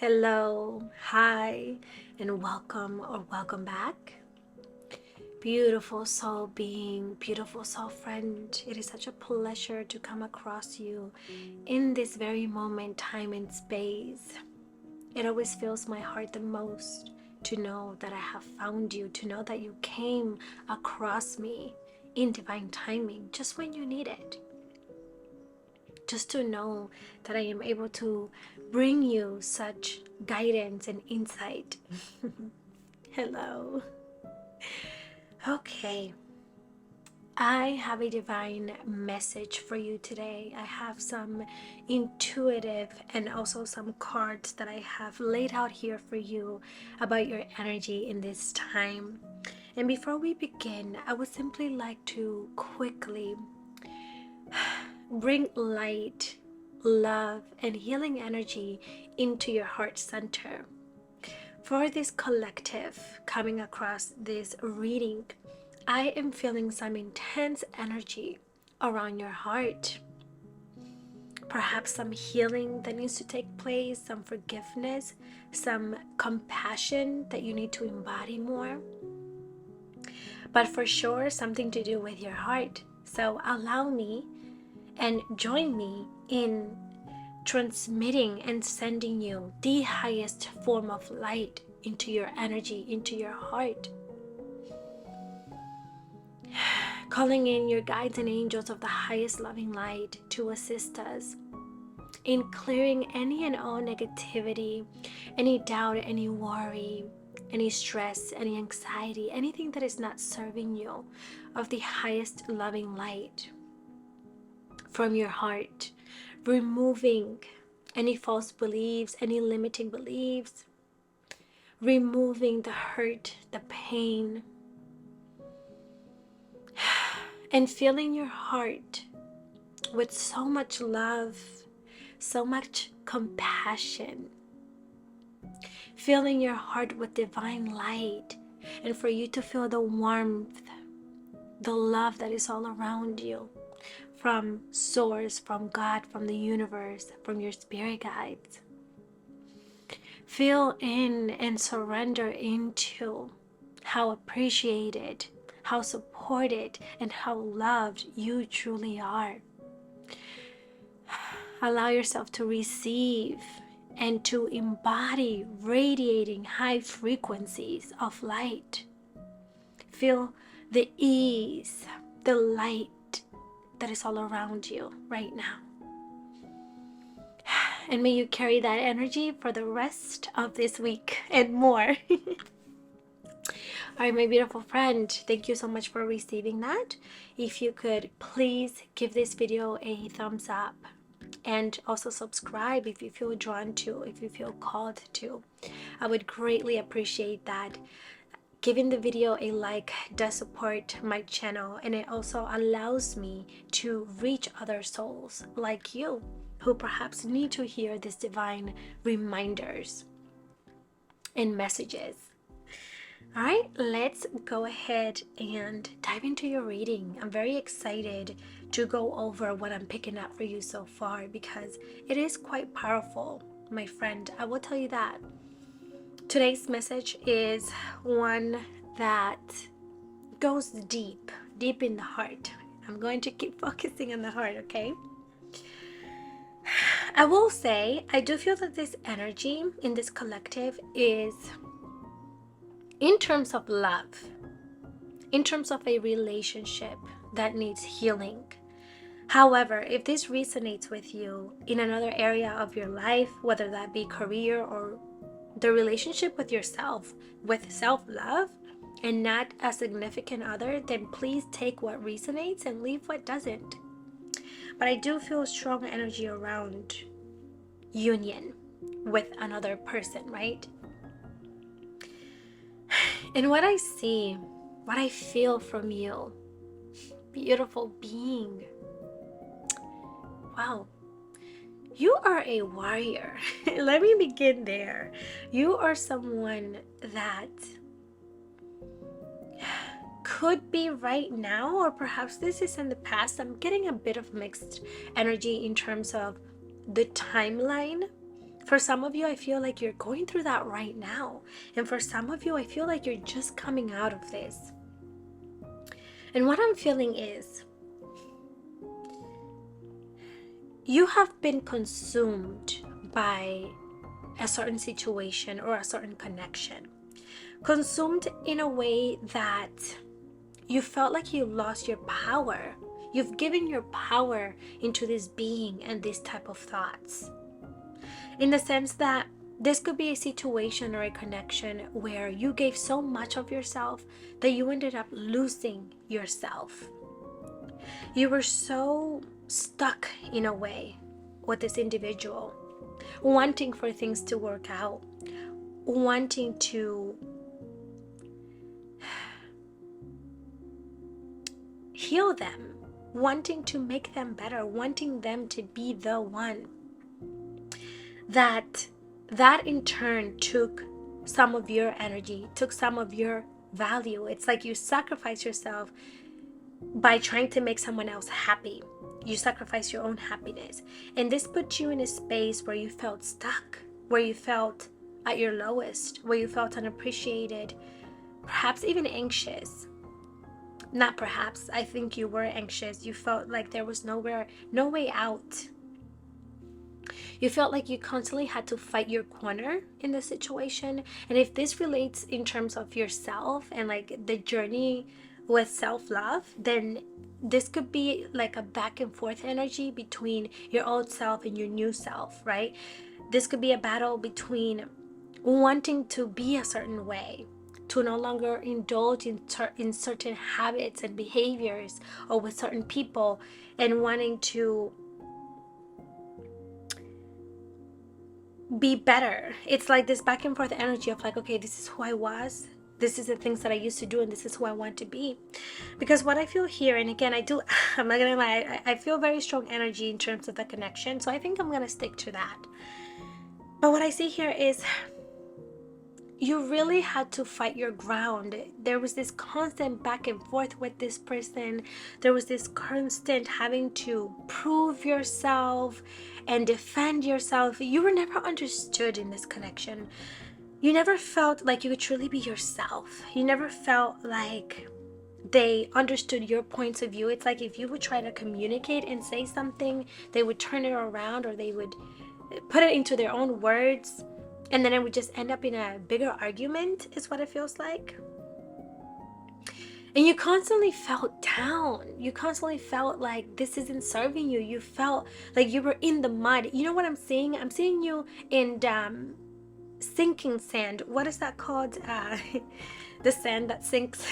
Hello, hi, and welcome or welcome back. Beautiful soul being, beautiful soul friend. It is such a pleasure to come across you in this very moment, time, and space. It always fills my heart the most to know that I have found you, to know that you came across me in divine timing just when you need it. Just to know that I am able to bring you such guidance and insight. Hello. Okay. I have a divine message for you today. I have some intuitive and also some cards that I have laid out here for you about your energy in this time. And before we begin, I would simply like to quickly bring light, love, and healing energy into your heart center. For this collective coming across this reading, I am feeling some intense energy around your heart. Perhaps some healing that needs to take place, some forgiveness, some compassion that you need to embody more. But for sure, something to do with your heart. So allow me and join me in transmitting and sending you the highest form of light into your energy, into your heart. Calling in your guides and angels of the highest loving light to assist us in clearing any and all negativity, any doubt, any worry, any stress, any anxiety, anything that is not serving you of the highest loving light from your heart, removing any false beliefs, any limiting beliefs, removing the hurt, the pain, and filling your heart with so much love, so much compassion, filling your heart with divine light, and for you to feel the warmth, the love that is all around you from source, from God, from the universe, from your spirit guides. Feel in and surrender into how appreciated, how supported, and how loved you truly are. Allow yourself to receive and to embody radiating high frequencies of light. Feel the ease, the light that is all around you right now. And may you carry that energy for the rest of this week and more. All right, my beautiful friend, thank you so much for receiving that. If you could please give this video a thumbs up and also subscribe if you feel drawn to, if you feel called to. I would greatly appreciate that. Giving the video a like does support my channel, and it also allows me to reach other souls like you who perhaps need to hear these divine reminders and messages. All right, let's go ahead and dive into your reading. I'm very excited to go over what I'm picking up for you so far because it is quite powerful, my friend. I will tell you that. Today's message is one that goes deep in the heart. I'm going to keep focusing on the heart, okay? I will say, I do feel that this energy in this collective is in terms of love, in terms of a relationship that needs healing. However, if this resonates with you in another area of your life, whether that be career or the relationship with yourself, with self-love, and not a significant other, then please take what resonates and leave what doesn't. But I do feel strong energy around union with another person, right? And what I see, what I feel from you, beautiful being, wow, you are a warrior. Let me begin there. You are someone that could be right now, or perhaps this is in the past. I'm getting a bit of mixed energy in terms of the timeline. For some of you, I feel like you're going through that right now. And for some of you, I feel like you're just coming out of this. And what I'm feeling is you have been consumed by a certain situation or a certain connection. Consumed in a way that you felt like you lost your power. You've given your power into this being and this type of thoughts. In the sense that this could be a situation or a connection where you gave so much of yourself that you ended up losing yourself. You were so stuck in a way with this individual, wanting for things to work out, wanting to heal them, wanting to make them better, wanting them to be the one. That in turn took some of your energy, took some of your value. It's like you sacrifice yourself by trying to make someone else happy. You sacrifice your own happiness. And this put you in a space where you felt stuck, where you felt at your lowest, where you felt unappreciated, perhaps even anxious. Not perhaps, I think you were anxious. You felt like there was no way out. You felt like you constantly had to fight your corner in the situation. And if this relates in terms of yourself and like the journey with self-love, then this could be like a back and forth energy between your old self and your new self, right? This could be a battle between wanting to be a certain way, to no longer indulge in certain habits and behaviors or with certain people, and wanting to be better. It's like this back and forth energy of like, okay, this is who I was, this is the things that I used to do, and this is who I want to be. Because what I feel here, and again, I'm not gonna lie, I feel very strong energy in terms of the connection, so I think I'm gonna stick to that. But what I see here is you really had to fight your ground. There was this constant back and forth with this person. There was this constant having to prove yourself and defend yourself. You were never understood in this connection. You never felt like you could truly be yourself. You never felt like they understood your points of view. It's like if you would try to communicate and say something, they would turn it around, or they would put it into their own words, and then it would just end up in a bigger argument, is what it feels like. And you constantly felt down. You constantly felt like this isn't serving you. You felt like you were in the mud. You know what I'm seeing? I'm seeing you in sinking sand. What is that called? The sand that sinks.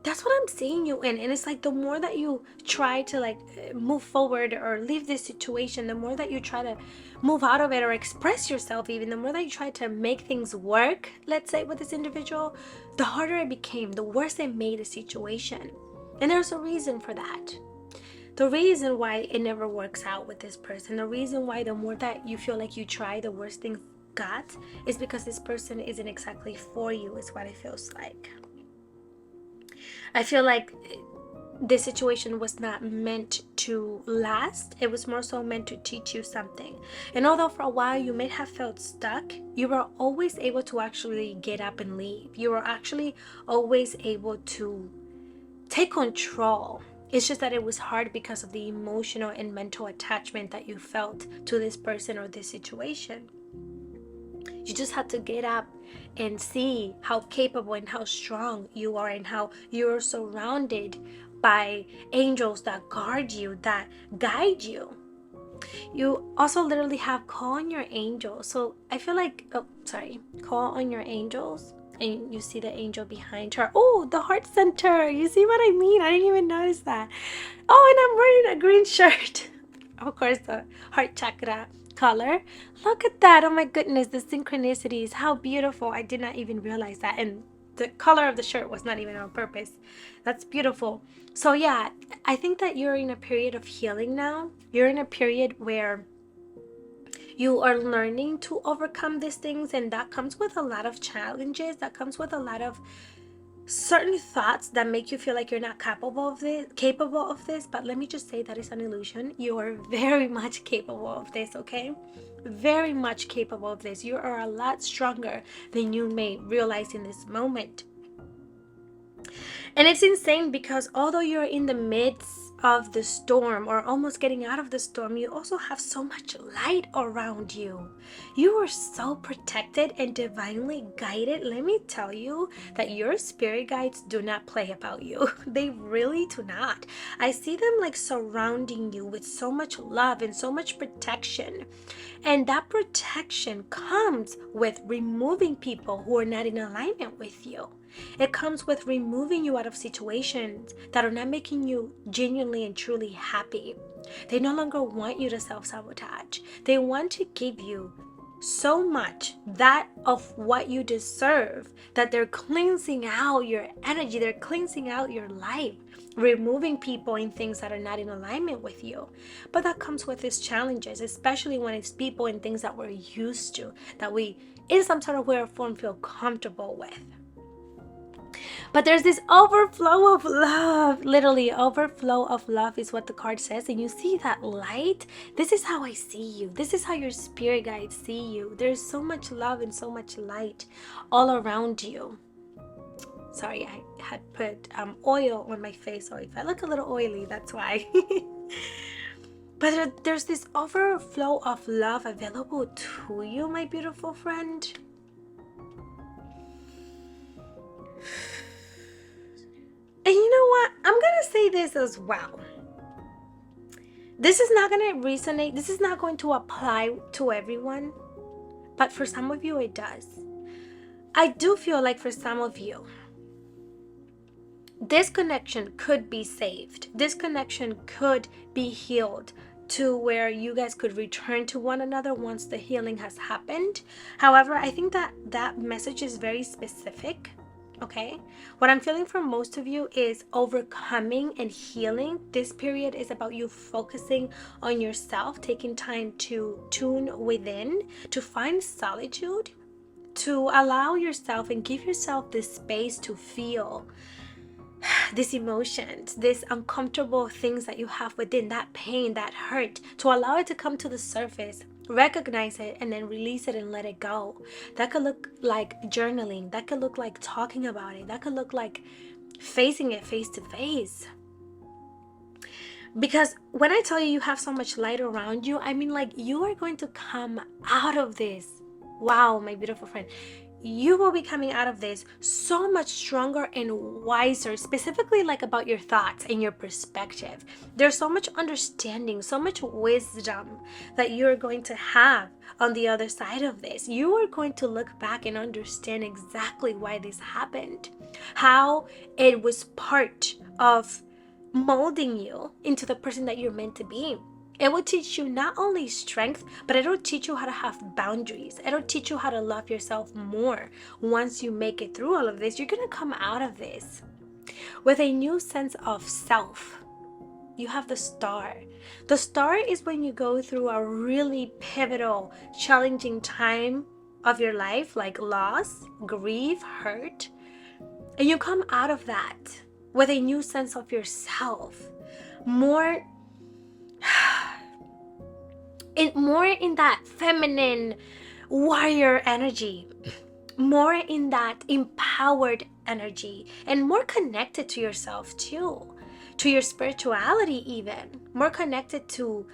That's what I'm seeing you in. And it's like the more that you try to like move forward or leave this situation, the more that you try to move out of it or express yourself, even the more that you try to make things work, let's say, with this individual, the harder it became, the worse it made the situation. And there's a reason for that. The reason why it never works out with this person, the reason why the more that you feel like you try, the worse things got, is because this person isn't exactly for you, is what it feels like. I feel like this situation was not meant to last. It was more so meant to teach you something. And although for a while you may have felt stuck, you were always able to actually get up and leave. You were actually always able to take control. It's just that it was hard because of the emotional and mental attachment that you felt to this person or this situation. You just had to get up and see how capable and how strong you are, and how you're surrounded by angels that guard you, that guide you. You also literally have call on your angels. So I feel like, call on your angels, and you see the angel behind her. Oh, the heart center. You see what I mean? I didn't even notice that. Oh, and I'm wearing a green shirt. Of course, the heart chakra color. Look at that. Oh my goodness, the synchronicities. How beautiful. I did not even realize that. And the color of the shirt was not even on purpose. That's beautiful. So yeah, I think that you're in a period of healing now. You're in a period where you are learning to overcome these things, and that comes with a lot of challenges. That comes with a lot of certain thoughts that make you feel like you're not capable of this, but let me just say that is an illusion. You are very much capable of this, okay? Very much capable of this. You are a lot stronger than you may realize in this moment. And it's insane because although you're in the midst of the storm or almost getting out of the storm, you also have so much light around you. You are so protected and divinely guided. Let me tell you that your spirit guides do not play about you. They really do not. I see them like surrounding you with so much love and so much protection. And that protection comes with removing people who are not in alignment with you. It comes with removing you out of situations that are not making you genuinely and truly happy. They no longer want you to self-sabotage. They want to give you so much that of what you deserve that they're cleansing out your energy, they're cleansing out your life, removing people and things that are not in alignment with you. But that comes with its challenges, especially when it's people and things that we're used to, that we in some sort of way or form feel comfortable with. But there's this overflow of love. Literally, overflow of love is what the card says. And you see that light? This is how I see you. This is how your spirit guides see you. There's so much love and so much light all around you. Sorry, I had put oil on my face. So if I look a little oily, that's why. But there's this overflow of love available to you, my beautiful friend. And you know what? I'm going to say this as well. This is not going to resonate. This is not going to apply to everyone. But for some of you, it does. I do feel like for some of you, this connection could be saved. This connection could be healed to where you guys could return to one another once the healing has happened. However, I think that message is very specific. Okay, what I'm feeling from most of you is overcoming and healing. This period is about you focusing on yourself, taking time to tune within, to find solitude, to allow yourself and give yourself this space to feel these emotions, these uncomfortable things that you have within, that pain, that hurt, to allow it to come to the surface, recognize it, and then release it and let it go. That could look like journaling. That could look like talking about it. That could look like facing it face to face. Because when I tell you you have so much light around you, I mean like you are going to come out of this. Wow, my beautiful friend. You will be coming out of this so much stronger and wiser, specifically like about your thoughts and your perspective. There's so much understanding, so much wisdom that you're going to have on the other side of this. You are going to look back and understand exactly why this happened, how it was part of molding you into the person that you're meant to be. It will teach you not only strength, but it'll teach you how to have boundaries. It'll teach you how to love yourself more. Once you make it through all of this, you're going to come out of this with a new sense of self. You have the star. The star is when you go through a really pivotal, challenging time of your life, like loss, grief, hurt, and you come out of that with a new sense of yourself, more in that feminine warrior energy, more in that empowered energy, and more connected to yourself too, to your spirituality, even more connected to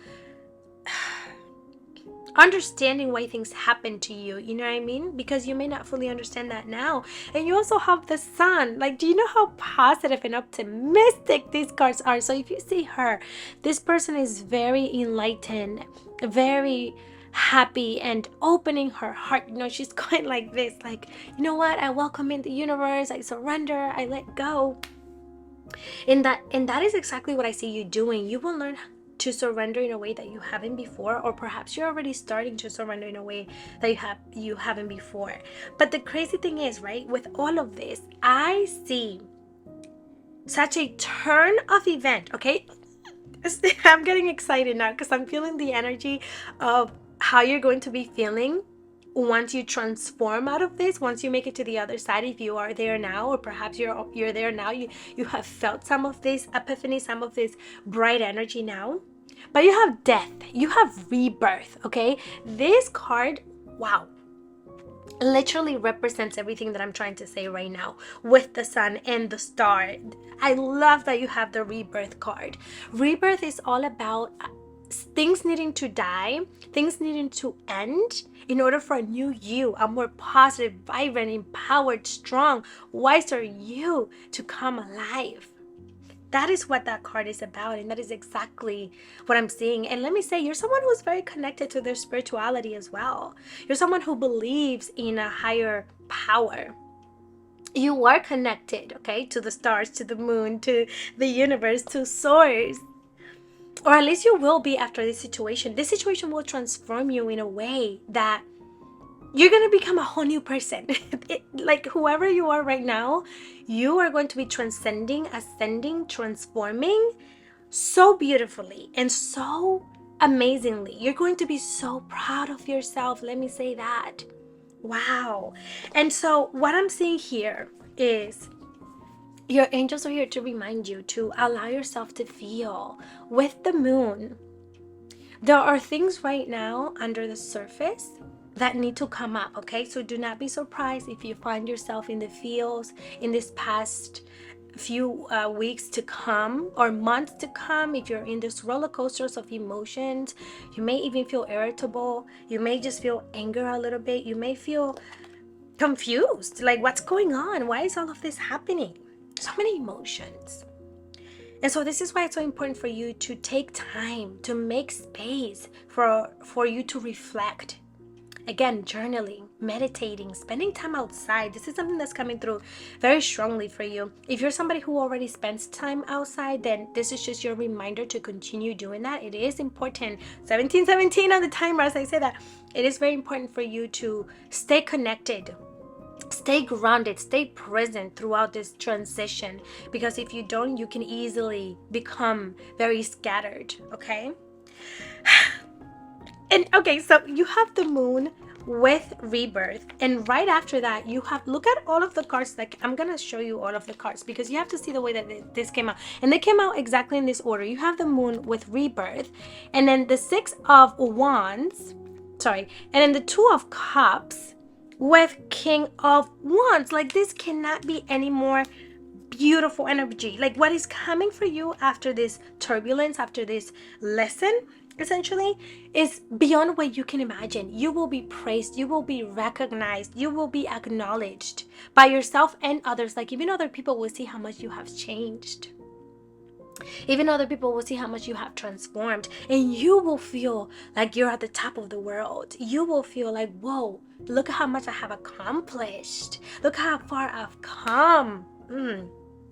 understanding why things happen to you. You know what I mean? Because you may not fully understand that now. And you also have the sun. Like, do you know how positive and optimistic these cards are? So if you see her, this person is very enlightened, very happy, and opening her heart. You know, she's going like this, like, you know what? I welcome in the universe. I surrender. I let go. And that is exactly what I see you doing. You will learn to surrender in a way that you haven't before, or perhaps you're already starting to surrender in a way that you haven't before. But the crazy thing is, right, with all of this, I see such a turn of event. Okay, I'm getting excited now because I'm feeling the energy of how you're going to be feeling once you transform out of this, once you make it to the other side, if you are there now, or perhaps you're there now, you have felt some of this epiphany, some of this bright energy now. But you have death, you have rebirth, okay? This card, wow, literally represents everything that I'm trying to say right now with the sun and the star. I love that you have the rebirth card. Rebirth is all about things needing to die, things needing to end in order for a new you, a more positive, vibrant, empowered, strong, wiser you to come alive. That is what that card is about, and that is exactly what I'm seeing. And let me say, you're someone who's very connected to their spirituality as well. You're someone who believes in a higher power. You are connected, okay, to the stars, to the moon, to the universe, to source. Or at least you will be after this situation. This situation will transform you in a way that you're going to become a whole new person. Like whoever you are right now, you are going to be transcending, ascending, transforming so beautifully and so amazingly. You're going to be so proud of yourself. Let me say that. Wow. And so what I'm seeing here is your angels are here to remind you to allow yourself to feel with the moon. There are things right now under the surface that need to come up, okay? So do not be surprised if you find yourself in the feels in this past few weeks to come or months to come. If you're in this roller coasters of emotions, you may even feel irritable. You may just feel anger a little bit. You may feel confused, like what's going on? Why is all of this happening? So many emotions. And so this is why it's so important for you to take time to make space for you to reflect. Again, journaling, meditating, spending time outside. This is something that's coming through very strongly for you. If you're somebody who already spends time outside, then this is just your reminder to continue doing that. It is important. 1717 on the timer, as I say that. It is very important for you to stay connected, stay grounded, stay present throughout this transition, because if you don't, you can easily become very scattered, okay? And okay, so you have the moon with rebirth, and right after that you have, look at all of the cards. Like I'm gonna show you all of the cards because you have to see the way that this came out, and they came out exactly in this order. You have the moon with rebirth, and then the 6 of wands, and then the 2 of cups with King of Wands. Like this cannot be any more beautiful energy. Like what is coming for you after this turbulence, after this lesson, essentially, is beyond what you can imagine. You will be praised, you will be recognized, you will be acknowledged by yourself and others. Like even other people will see how much you have changed. Even other people will see how much you have transformed, and you will feel like you're at the top of the world. You will feel like, whoa, look at how much I have accomplished. Look how far I've come.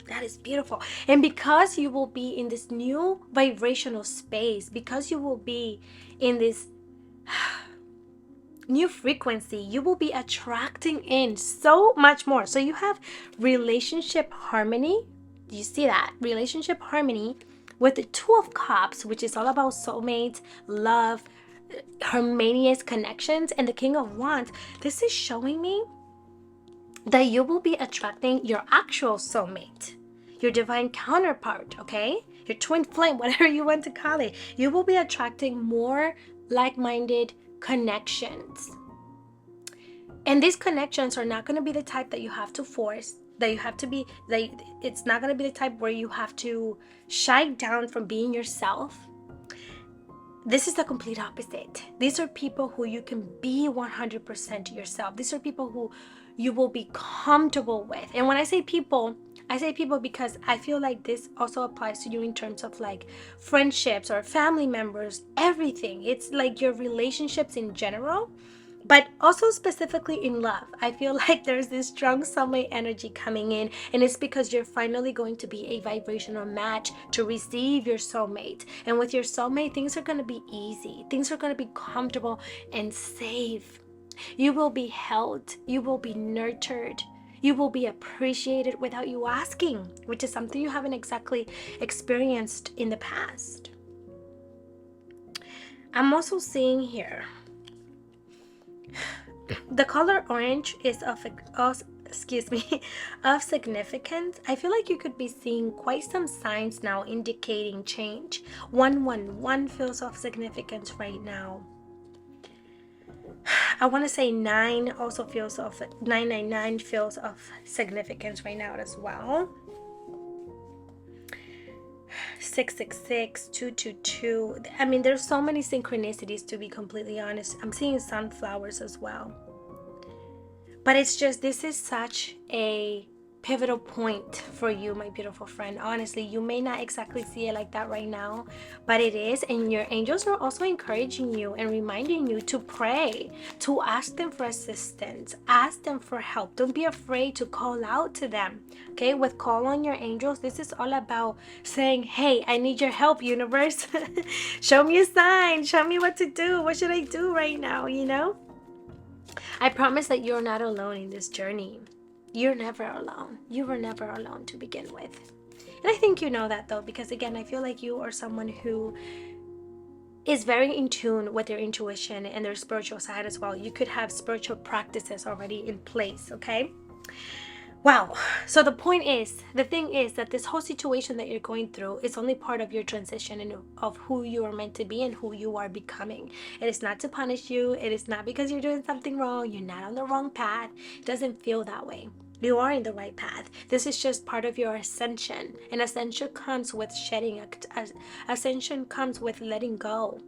That is beautiful. And because you will be in this new vibrational space, because you will be in this new frequency, you will be attracting in so much more. So you have relationship harmony. Do you see that? Relationship harmony with the 2 of cups, which is all about soulmates, love, harmonious connections, and the King of Wands. This is showing me that you will be attracting your actual soulmate, your divine counterpart, okay? Your twin flame, whatever you want to call it. You will be attracting more like-minded connections. And these connections are not going to be the type that you have to force, that you have to be, like, it's not going to be the type where you have to shy down from being yourself. This is the complete opposite. These are people who you can be 100% yourself. These are people who you will be comfortable with. And when I say people because I feel like this also applies to you in terms of like friendships or family members, everything. It's like your relationships in general, but also specifically in love. I feel like there's this strong soulmate energy coming in, and it's because you're finally going to be a vibrational match to receive your soulmate. And with your soulmate, things are going to be easy. Things are going to be comfortable and safe. You will be held. You will be nurtured. You will be appreciated without you asking, which is something you haven't exactly experienced in the past. I'm also seeing here The color orange is of excuse me, of significance. I feel like you could be seeing quite some signs now indicating change. 111 feels of significance right now. I want to say 9 also feels of 999 feels of significance right now as well. 666, 222. I mean, there's so many synchronicities, to be completely honest. I'm seeing sunflowers as well. But it's just, this is such a pivotal point for you, my beautiful friend. Honestly, you may not exactly see it like that right now, but it is. And your angels are also encouraging you and reminding you to pray, to ask them for assistance, ask them for help. Don't be afraid to call out to them. Okay, with call on your angels, this is all about saying, hey, I need your help, universe. Show me a sign, show me what to do. What should I do right now, you know? I promise that you're not alone in this journey. You're never alone. You were never alone to begin with. And I think you know that though, because again, I feel like you are someone who is very in tune with their intuition and their spiritual side as well. You could have spiritual practices already in place, okay? Wow. So the thing is that this whole situation that you're going through is only part of your transition and of who you are meant to be and who you are becoming. It is not to punish you. It is not because you're doing something wrong. You're not on the wrong path. It doesn't feel that way. You are in the right path. This is just part of your ascension. And ascension comes with shedding. Ascension comes with letting go.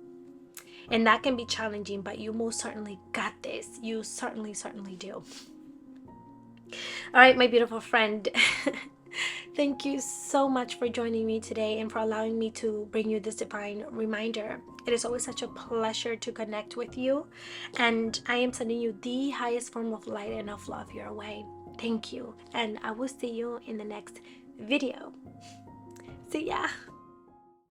And that can be challenging, but you most certainly got this. You certainly do. All right, my beautiful friend. Thank you so much for joining me today and for allowing me to bring you this divine reminder. It is always such a pleasure to connect with you, and I am sending you the highest form of light and of love your way. Thank you, and I will see you in the next video. See ya.